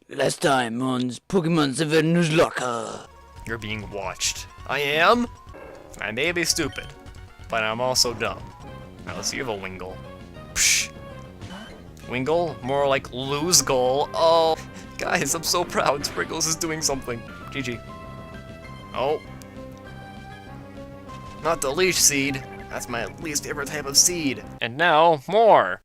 Last time on Pokémon Sapphire Nuzlocke. You're being watched. I am? I may be stupid, but I'm also dumb. Now let's see, you have a Wingull. Psh. Wingull? More like lose goal. Oh, guys, I'm so proud. Sprinkles is doing something. GG. Oh. Not the leash seed. That's my least favorite type of seed. And now, more!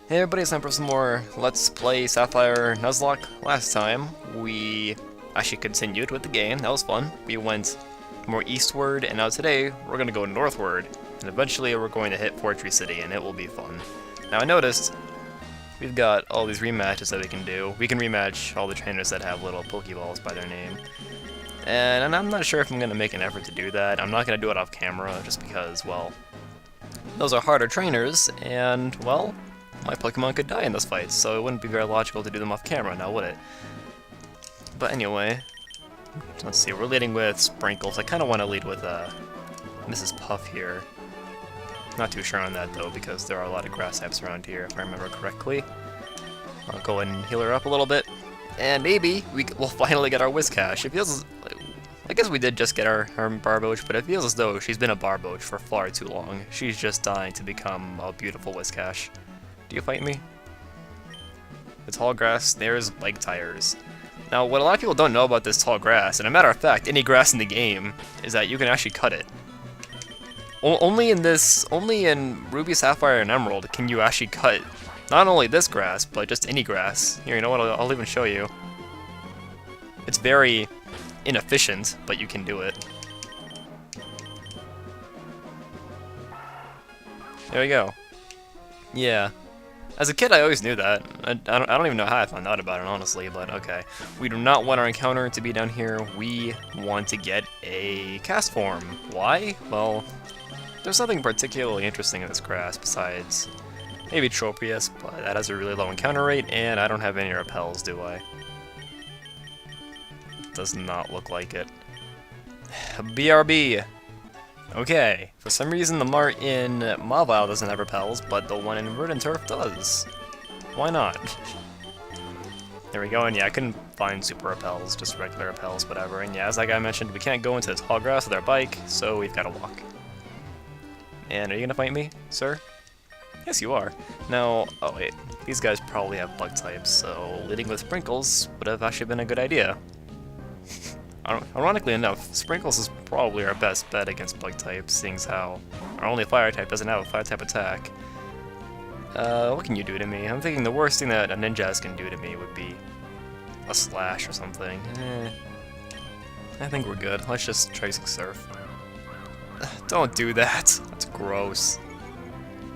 Hey everybody, it's time for some more Let's Play Sapphire Nuzlocke. Last time, we actually continued with the game. That was fun. We went more eastward, and now today, we're going to go northward. And eventually, we're going to hit Fortree City, and it will be fun. Now, I noticed we've got all these rematches that we can do. We can rematch all the trainers that have little Pokeballs by their name. And I'm not sure if I'm going to make an effort to do that. I'm not going to do it off camera, just because, well, those are harder trainers, and, well, my Pokemon could die in this fight, so it wouldn't be very logical to do them off camera, now would it? But anyway, let's see, we're leading with Sprinkles. I kind of want to lead with Mrs. Puff here. Not too sure on that though, because there are a lot of grass types around here, if I remember correctly. I'll go ahead and heal her up a little bit, and maybe we'll finally get our Whiscash. It feels, I guess we did just get our Barboach, but it feels as though she's been a Barboach for far too long. She's just dying to become a beautiful Whiscash. Do you fight me? The tall grass, there's bike tires. Now, what a lot of people don't know about this tall grass, and a matter of fact, any grass in the game, is that you can actually cut it. Only in Ruby, Sapphire, and Emerald can you actually cut not only this grass, but just any grass. Here, you know what, I'll even show you. It's very inefficient, but you can do it. There we go. Yeah. As a kid, I always knew that. I don't even know how I found out about it, honestly, but okay. We do not want our encounter to be down here. We want to get a cast form. Why? Well, there's nothing particularly interesting in this grass besides maybe Tropius, but that has a really low encounter rate, and I don't have any repels, do I? Does not look like it. BRB! Okay, for some reason the Mart in Mawile doesn't have repels, but the one in Verdant Turf does. Why not? There we go, and yeah, I couldn't find super repels, just regular repels, whatever. And yeah, as like I mentioned, we can't go into the tall grass with our bike, so we've got to walk. And are you gonna fight me, sir? Yes, you are. Now, oh wait, these guys probably have bug types, so leading with Sprinkles would have actually been a good idea. Ironically enough, Sprinkles is probably our best bet against bug types, seeing as how our only fire type doesn't have a fire type attack. What can you do to me? I'm thinking the worst thing that a Ninjask can do to me would be a slash or something. I think we're good. Let's just Tracing Surf. Don't do that. That's gross.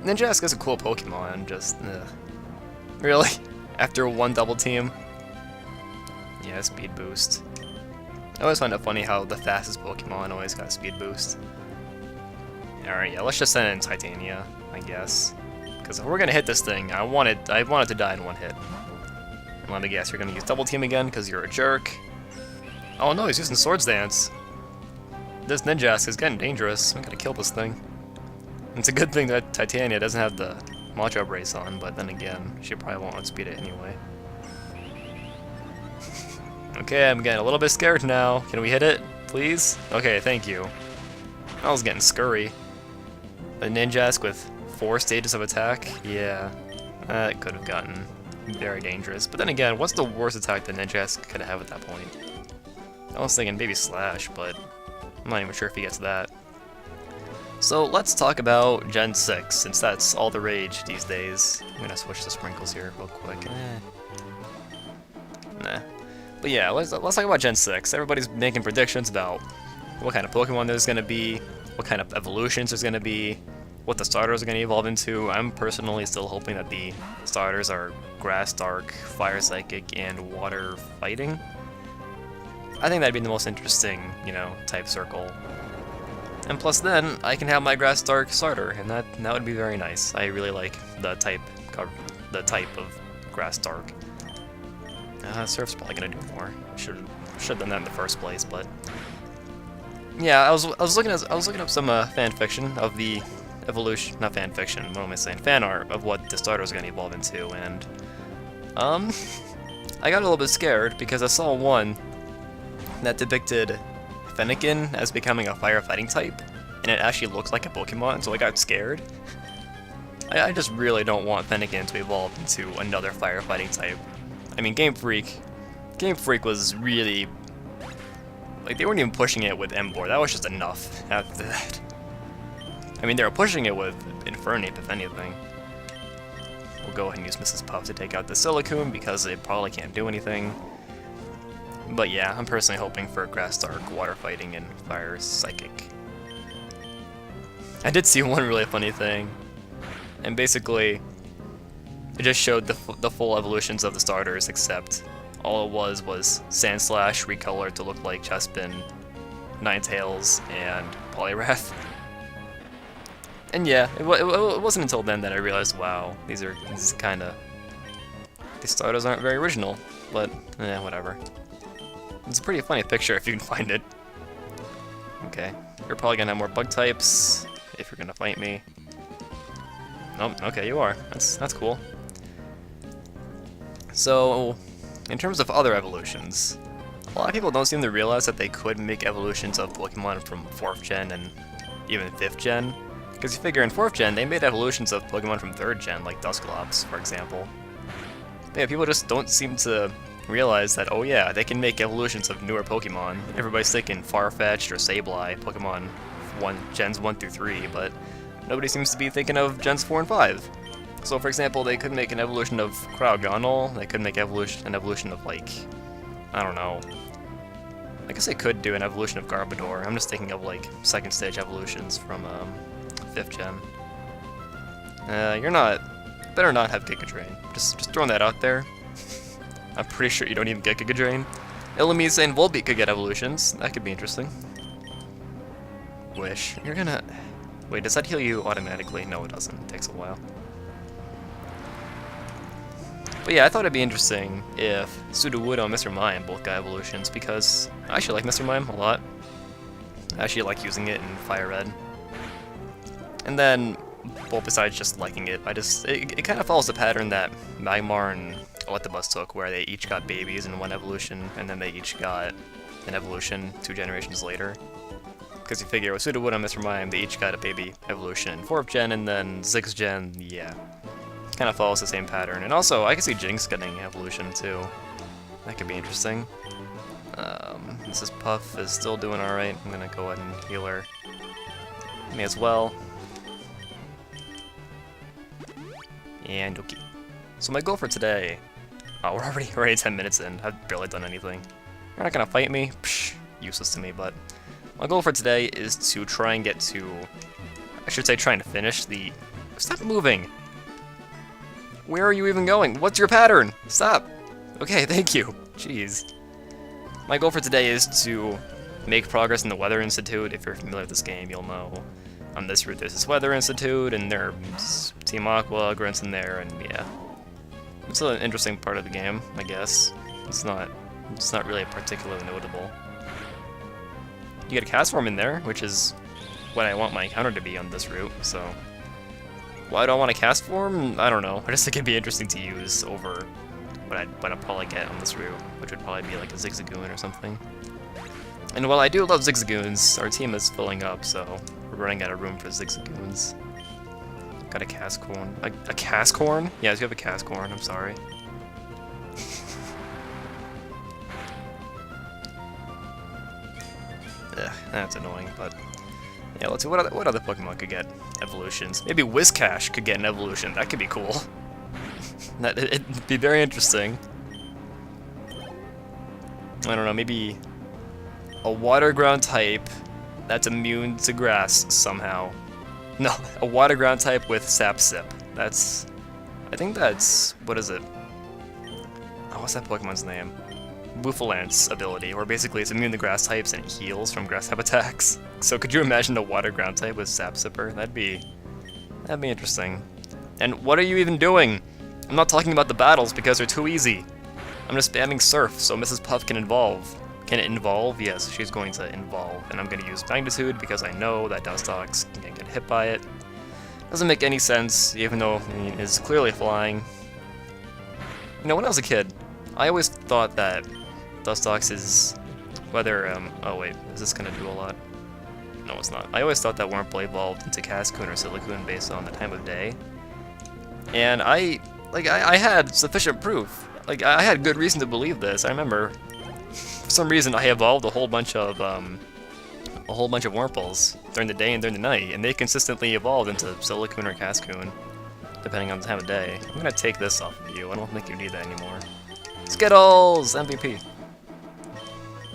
Ninjask is a cool Pokemon, just really? After one double team? Yeah, speed boost. I always find it funny how the fastest Pokemon always got a speed boost. Alright, yeah, let's just send in Titania, I guess. Because if we're gonna hit this thing, I want it to die in one hit. And let me guess, you're gonna use Double Team again because you're a jerk. Oh no, he's using Swords Dance. This Ninjask is getting dangerous. I'm gonna kill this thing. It's a good thing that Titania doesn't have the Macho Brace on, but then again, she probably won't outspeed it anyway. Okay, I'm getting a little bit scared now. Can we hit it, please? Okay, thank you. I was getting scurry. A Ninjask with 4 stages of attack? Yeah, that could have gotten very dangerous. But then again, what's the worst attack that Ninjask could have at that point? I was thinking maybe Slash, but I'm not even sure if he gets that. So let's talk about Gen 6, since that's all the rage these days. I'm gonna switch to Sprinkles here real quick. Nah. But yeah, let's talk about Gen 6. Everybody's making predictions about what kind of Pokemon there's going to be, what kind of evolutions there's going to be, what the starters are going to evolve into. I'm personally still hoping that the starters are Grass, Dark, Fire Psychic, and Water Fighting. I think that'd be the most interesting, you know, type circle. And plus then, I can have my Grass Dark starter, and that would be very nice. I really like the type of Grass Dark. Surf's probably gonna do more. Should have done that in the first place, but yeah, I was looking up some fan fiction of the evolution, not fan fiction. What am I saying? Fan art of what the starter is gonna evolve into, and I got a little bit scared because I saw one that depicted Fennekin as becoming a firefighting type, and it actually looked like a Pokemon, so I got scared. I just really don't want Fennekin to evolve into another firefighting type. I mean, Game Freak was really... like, they weren't even pushing it with Emboar, that was just enough after that. I mean, they were pushing it with Infernape, if anything. We'll go ahead and use Mrs. Puff to take out the Silicune, because it probably can't do anything. But yeah, I'm personally hoping for Grass Dark, Water Fighting, and Fire Psychic. I did see one really funny thing, and basically, it just showed the full evolutions of the starters, except all it was Sandslash recolored to look like Chespin, Ninetales, and Poliwrath. And yeah, it wasn't until then that I realized, wow, these starters aren't very original, but whatever. It's a pretty funny picture if you can find it. Okay, you're probably gonna have more bug types if you're gonna fight me. Nope, okay, you are. That's cool. So, in terms of other evolutions, a lot of people don't seem to realize that they could make evolutions of Pokemon from 4th gen and even 5th gen. Because you figure in 4th gen, they made evolutions of Pokemon from 3rd gen, like Dusclops, for example. But yeah, people just don't seem to realize that, oh yeah, they can make evolutions of newer Pokemon. Everybody's thinking Farfetch'd or Sableye, Pokemon gens 1 through 3, but nobody seems to be thinking of gens 4 and 5. So for example, they could make an evolution of Cryogonal, they could make an evolution of, like, I don't know. I guess they could do an evolution of Garbodor. I'm just thinking of, like, 2nd stage evolutions from 5th gen. Better not have Giga Drain. Just throwing that out there. I'm pretty sure you don't even get Giga Drain. Illumise and Volbeat could get evolutions. That could be interesting. Wish. You're gonna... Wait, does that heal you automatically? No, it doesn't. It takes a while. But yeah, I thought it'd be interesting if Sudowoodo and Mr. Mime both got evolutions, because I actually like Mr. Mime a lot. I actually like using it in Fire Red. And then, well, besides just liking it, it kind of follows the pattern that Magmar and Electabuzz took, where they each got babies in one evolution, and then they each got an evolution 2 generations later. Because you figure with Sudowoodo and Mr. Mime, they each got a baby evolution in 4th gen, and then 6th gen, yeah. Kind of follows the same pattern. And also, I can see Jinx getting evolution too. That could be interesting. Mrs. Puff is still doing alright. I'm gonna go ahead and heal her. Me as well. And okay. So my goal for today... Oh, we're already 10 minutes in. I've barely done anything. You're not gonna fight me? Psh, useless to me, but... My goal for today is to try and get to... I should say trying to finish the... Stop moving! Where are you even going? What's your pattern? Stop! Okay, thank you. Jeez. My goal for today is to make progress in the Weather Institute. If you're familiar with this game, you'll know on this route there's this Weather Institute, and there's Team Aqua, Grunts in there, and yeah. It's an interesting part of the game, I guess. It's not really particularly notable. You get a Castform in there, which is what I want my encounter to be on this route, so... Why do I want a Castform? I don't know. I just think it'd be interesting to use over what I'd probably get on this route, which would probably be like a Zigzagoon or something. And while I do love Zigzagoons, our team is filling up, so we're running out of room for Zigzagoons. Got a Cascorn. A Cascorn? Yes, you have a Cascorn, I'm sorry. Ugh, that's annoying, but... Yeah, let's see what other Pokemon could get evolutions. Maybe Whiscash could get an evolution. That could be cool. It'd be very interesting. I don't know, maybe a water ground type that's immune to grass somehow. No, a water ground type with Sap Sip. I think that's, what is it? Oh, what's that Pokemon's name? Bouffalance's ability, where basically it's immune to grass types and it heals from grass type attacks. So could you imagine a water ground type with Sap Sipper? That'd be interesting. And what are you even doing? I'm not talking about the battles because they're too easy. I'm just spamming Surf so Mrs. Puff can evolve. Can it involve? Yes, she's going to involve. And I'm going to use Magnitude because I know that Dustox can get hit by it. Doesn't make any sense, even though it is clearly flying. You know, when I was a kid, I always thought that Dustox is whether, oh wait, is this gonna do a lot? No, it's not. I always thought that Wurmple evolved into Cascoon or Silicoon based on the time of day. And I had sufficient proof. Like, I had good reason to believe this. I remember, for some reason, I evolved a whole bunch of Wurmples during the day and during the night, and they consistently evolved into Silicoon or Cascoon, depending on the time of day. I'm gonna take this off of you. I don't think you need that anymore. Skittles! MVP.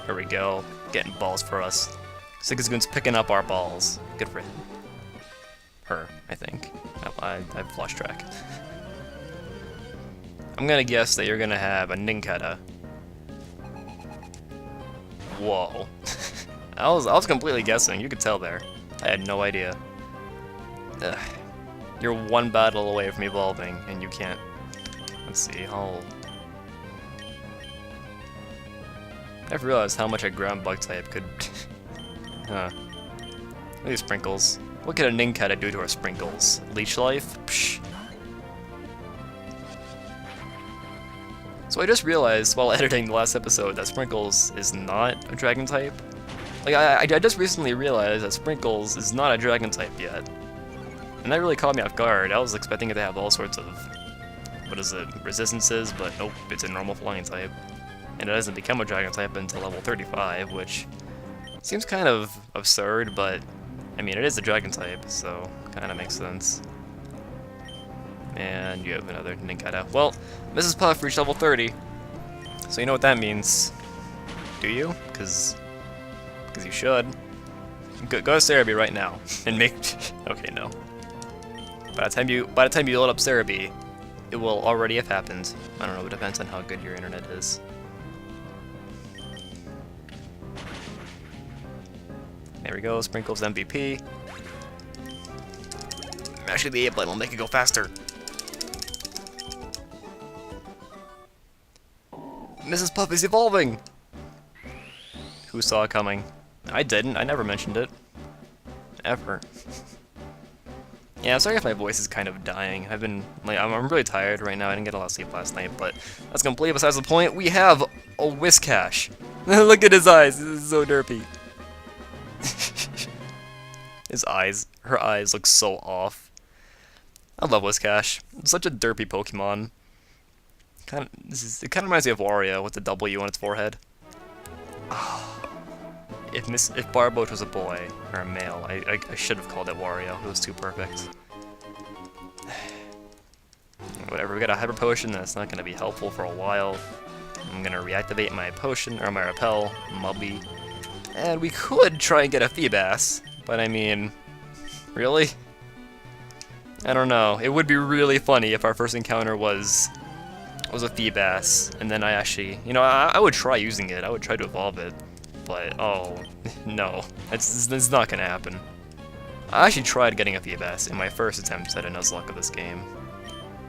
Here we go. Getting balls for us. Sigisgoon's picking up our balls. Good for him. Her, I think. Oh, I've lost track. I'm gonna guess that you're gonna have a Nincada. Whoa. I was completely guessing. You could tell there. I had no idea. Ugh. You're one battle away from evolving, and you can't. Let's see. I've realized how much a ground bug type could. Huh. Look at these sprinkles. What could a Nincada do to our sprinkles? Leech life? Psh. So I just realized while editing the last episode that Sprinkles is not a dragon type. Like, I just recently realized that Sprinkles is not a dragon type yet. And that really caught me off guard. I was expecting it to have all sorts of, what is it, resistances, but nope, it's a normal flying type. And it doesn't become a dragon type until level 35, which seems kind of absurd, but I mean, it is a dragon type, so kind of makes sense. And you have another Nincada. Well, Mrs. Puff reached level 30, so you know what that means. Do you? Because you should. Go to Cerebi right now and make. Okay, no. By the time you load up Cerebi, it will already have happened. I don't know. It depends on how good your internet is. There we go. Sprinkles MVP. Actually, the A-Blade will make it go faster. Mrs. Puff is evolving! Who saw it coming? I didn't. I never mentioned it. Ever. Yeah, I'm sorry if my voice is kind of dying. I'm really tired right now. I didn't get a lot of sleep last night, but that's completely besides the point. We have a Whiscash. Look at his eyes. This is so derpy. Her eyes look so off. I love Whiscash. It's such a derpy Pokemon. It kind of reminds me of Wario with the W on its forehead. If Barboach was a boy or a male, I should have called it Wario. It was too perfect. Whatever, we got a Hyper Potion that's not going to be helpful for a while. I'm going to reactivate my potion, or my repel, Mubby. And we could try and get a Feebas, but I mean, really? I don't know. It would be really funny if our first encounter was a Feebas, and then I actually, you know, I would try using it. I would try to evolve it, but oh, no. It's not going to happen. I actually tried getting a Feebas in my first attempt at a Nuzlocke of this game.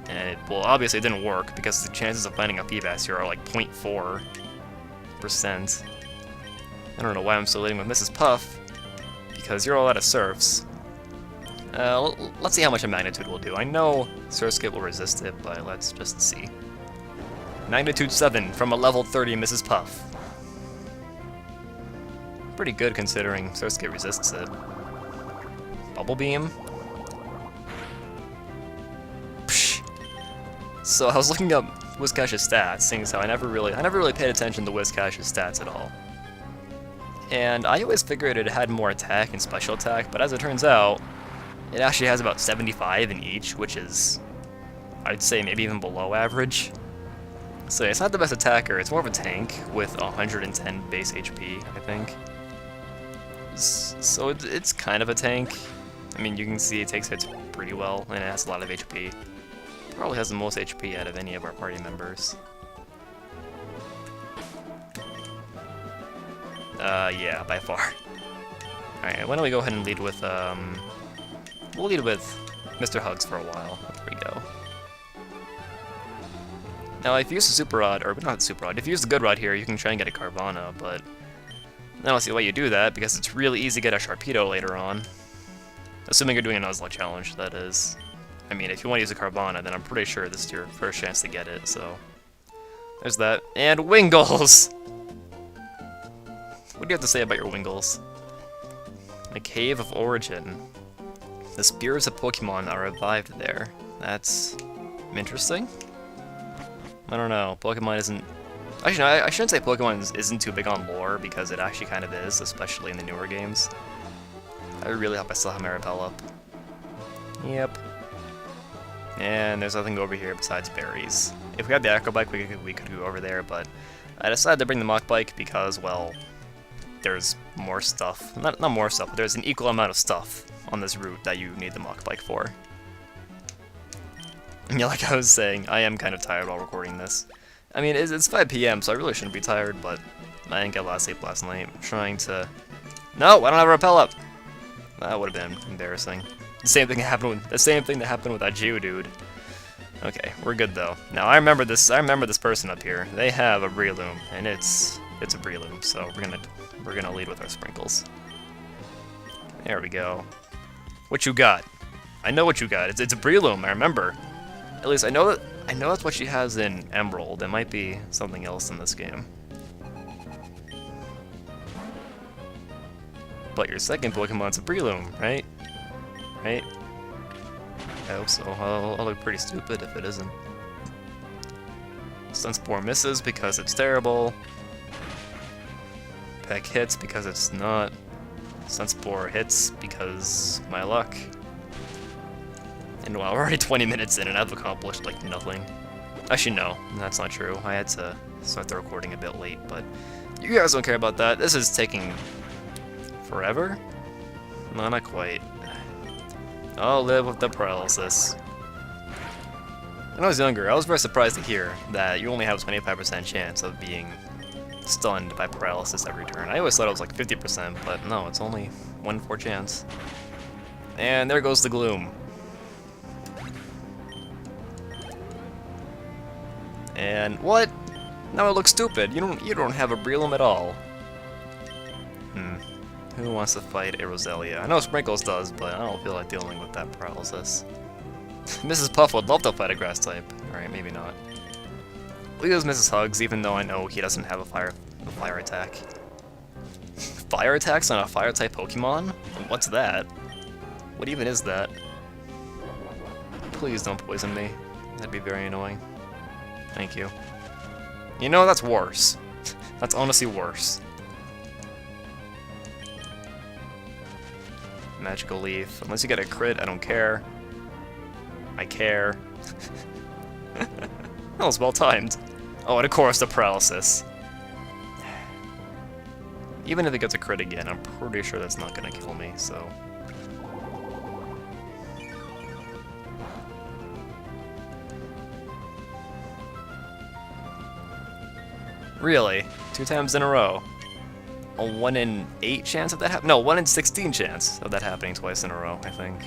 And well, obviously it didn't work, because the chances of finding a Feebas here are like 0.4%. I don't know why I'm still leading with Mrs. Puff, because you're all out of Surfs. Let's see how much a Magnitude will do. I know Surskit will resist it, but let's just see. Magnitude 7 from a level 30 Mrs. Puff. Pretty good considering Surskit resists it. Bubble Beam. Psh. So I was looking up Whiscash's stats, seeing as how I never really paid attention to Whiscash's stats at all. And I always figured it had more attack and special attack, but as it turns out, it actually has about 75 in each, which is, I'd say, maybe even below average. So it's not the best attacker, it's more of a tank with 110 base HP, I think. So it's kind of a tank. I mean, you can see it takes hits pretty well, and it has a lot of HP. Probably has the most HP out of any of our party members. Yeah, by far. Alright, why don't we go ahead and lead with, we'll lead with Mr. Hugs for a while. There we go. Now, if you use the Super Rod, or not the Super Rod, if you use the Good Rod here, you can try and get a Carvana, but I don't see why you do that, because it's really easy to get a Sharpedo later on. Assuming you're doing a Nuzlocke challenge, that is. I mean, if you want to use a Carvana, then I'm pretty sure this is your first chance to get it, so There's that. And Wingles! What do you have to say about your Wingles? A cave of origin. The spirits of Pokemon are revived there. That's interesting. I don't know. Pokemon isn't... Actually, no, I shouldn't say Pokemon isn't too big on lore, because it actually kind of is, especially in the newer games. I really hope I still have my repel up. Yep. And there's nothing over here besides berries. If we had the Acro Bike, we could go over there, but I decided to bring the Mach Bike because, well, there's more stuff. Not more stuff, but there's an equal amount of stuff on this route that you need the Mach Bike for. Yeah, like I was saying, I am kind of tired while recording this. I mean, it's 5 PM, so I really shouldn't be tired, but I didn't get a lot of sleep last night. I'm trying to... No, I don't have a repel up! That would have been embarrassing. The same thing that happened with that Geodude. Okay, we're good though. Now I remember this person up here. They have a Breloom, and it's a Breloom, so we're gonna lead with our sprinkles. There we go. What you got? I know what you got. It's a Breloom, I remember. At least I know that's what she has in Emerald. It might be something else in this game. But your second Pokemon's a Breloom, right? Right? I hope so. I'll look pretty stupid if it isn't. Sunspore misses because it's terrible. Peck hits because it's not. Sunspore hits because my luck. And well, we're already 20 minutes in and I've accomplished like nothing. Actually no, that's not true. I had to start the recording a bit late, but you guys don't care about that. This is taking forever? No, not quite. I'll live with the paralysis. When I was younger, I was very surprised to hear that you only have a 25% chance of being stunned by paralysis every turn. I always thought it was like 50%, but no, it's only 1 in 4 chance. And there goes the gloom. And what? Now it looks stupid. You don't have a Breloom at all. Who wants to fight a Roselia? I know Sprinkles does, but I don't feel like dealing with that paralysis. Mrs. Puff would love to fight a grass type. Alright, maybe not. We'll use Mrs. Hugs, even though I know he doesn't have a fire attack. Fire attacks on a fire type Pokemon? What's that? What even is that? Please don't poison me. That'd be very annoying. Thank you. You know, that's worse. That's honestly worse. Magical Leaf. Unless you get a crit, I don't care. I care. That was well timed. Oh, and of course the paralysis. Even if it gets a crit again, I'm pretty sure that's not gonna kill me, so... Really? 2 times in a row? A 1 in 8 chance of that happening? No, 1 in 16 chance of that happening twice in a row, I think.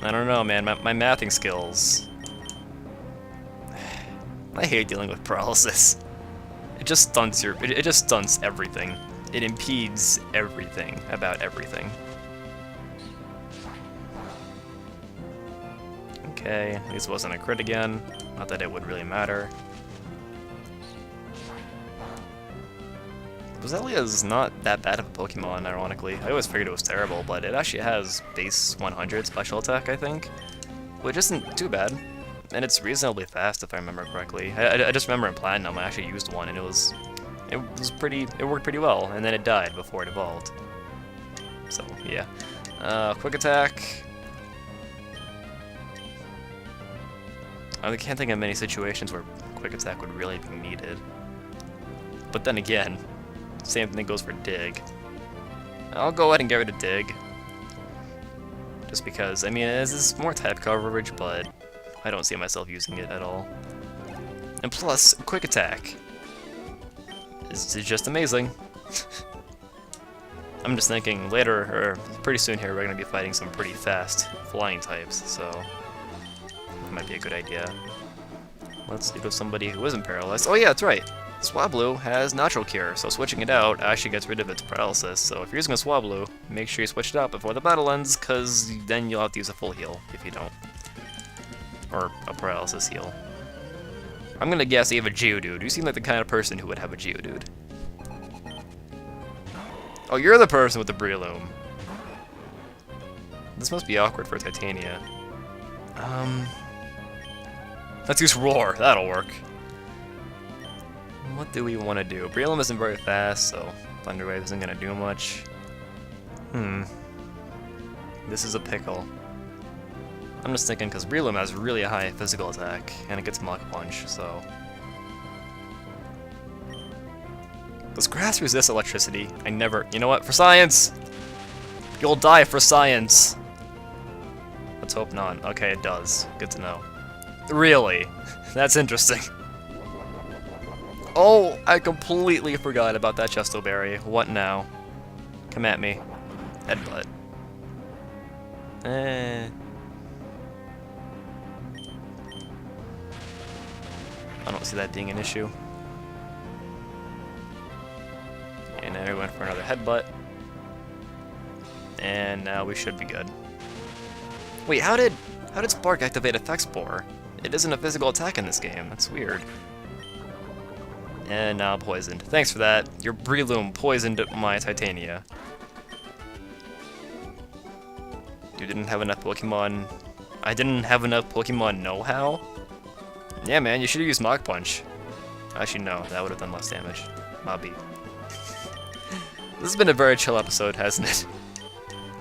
I don't know, man. My mathing skills... I hate dealing with paralysis. It just stunts it just stunts everything. It impedes everything about everything. Okay, at least it wasn't a crit again. Not that it would really matter. Roselia is not that bad of a Pokemon, ironically. I always figured it was terrible, but it actually has base 100 special attack, I think, which isn't too bad. And it's reasonably fast, if I remember correctly. I just remember in Platinum, I actually used one, and it worked pretty well, and then it died before it evolved. So, yeah. Quick attack. I can't think of many situations where quick attack would really be needed. But then again, same thing goes for Dig. I'll go ahead and get rid of Dig. Just because, I mean, this is more type coverage, but I don't see myself using it at all. And plus, Quick Attack is just amazing. I'm just thinking later, or pretty soon here, we're going to be fighting some pretty fast flying types, so that might be a good idea. Let's lead with somebody who isn't paralyzed. Oh yeah, that's right! Swablu has Natural Cure, so switching it out actually gets rid of its paralysis. So if you're using a Swablu, make sure you switch it out before the battle ends, because then you'll have to use a full heal if you don't. Or a paralysis heal. I'm gonna guess you have a Geodude. You seem like the kind of person who would have a Geodude. Oh, you're the person with the Breloom. This must be awkward for Titania. Let's use Roar. That'll work. What do we want to do? Breloom isn't very fast, so Thunder Wave isn't gonna do much. This is a pickle. I'm just thinking because Breloom has really a high physical attack, and it gets Mach Punch, so... Does grass resist electricity? I never... You know what? For science! You'll die for science! Let's hope not. Okay, it does. Good to know. Really? That's interesting. Oh, I completely forgot about that Chesto Berry. What now? Come at me. Headbutt. I don't see that being an issue. And now we went for another headbutt. And now we should be good. Wait, how did Spark activate Effect Spore? It isn't a physical attack in this game. That's weird. And now poisoned. Thanks for that. Your Breloom poisoned my Titania. You didn't have enough Pokemon. I didn't have enough Pokemon know-how? Yeah, man, you should have used Mach Punch. Actually, no, that would have done less damage. Mobby. This has been a very chill episode, hasn't it?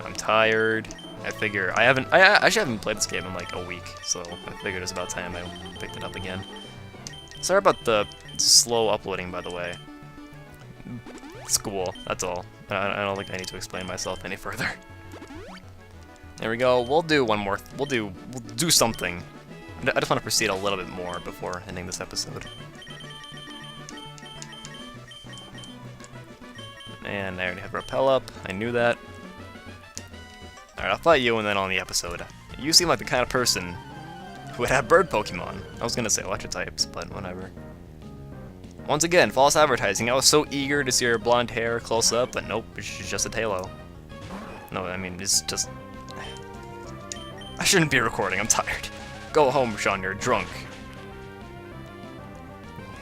I'm tired. I figure I actually haven't played this game in like a week, so I figured it's about time I picked it up again. Sorry about the slow uploading, by the way. It's cool, that's all. I don't think I need to explain myself any further. There we go. We'll do one more. We'll do something. I just want to proceed a little bit more before ending this episode. And I already have Repel up. I knew that. Alright, I'll fight you and then on the episode. You seem like the kind of person who would have bird Pokemon. I was gonna say electric types, but whatever. Once again, false advertising. I was so eager to see her blonde hair close up, but nope, she's just a Halo. No, I mean, it's just... I shouldn't be recording, I'm tired. Go home, Sean, you're drunk.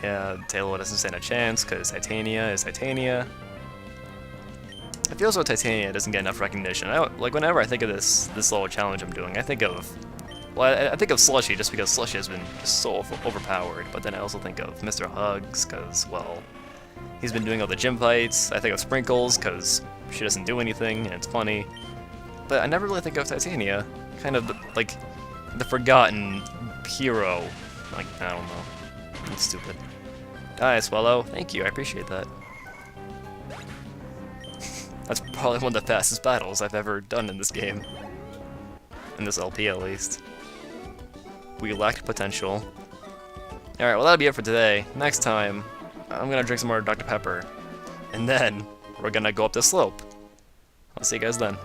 Yeah, Taylor doesn't stand a chance, because Titania is Titania. I feel as though Titania doesn't get enough recognition. Like, whenever I think of this little challenge I'm doing, I think of... Well, I think of Slushy, just because Slushy has been just so overpowered, but then I also think of Mr. Hugs, because, well, he's been doing all the gym fights. I think of Sprinkles, because she doesn't do anything, and it's funny. But I never really think of Titania. Kind of, like, the forgotten hero. Like, I don't know. It's stupid. Die, Swallow. Thank you, I appreciate that. That's probably one of the fastest battles I've ever done in this game. In this LP, at least. We lacked potential. Alright, well that'll be it for today. Next time, I'm gonna drink some more Dr. Pepper. And then, we're gonna go up the slope. I'll see you guys then.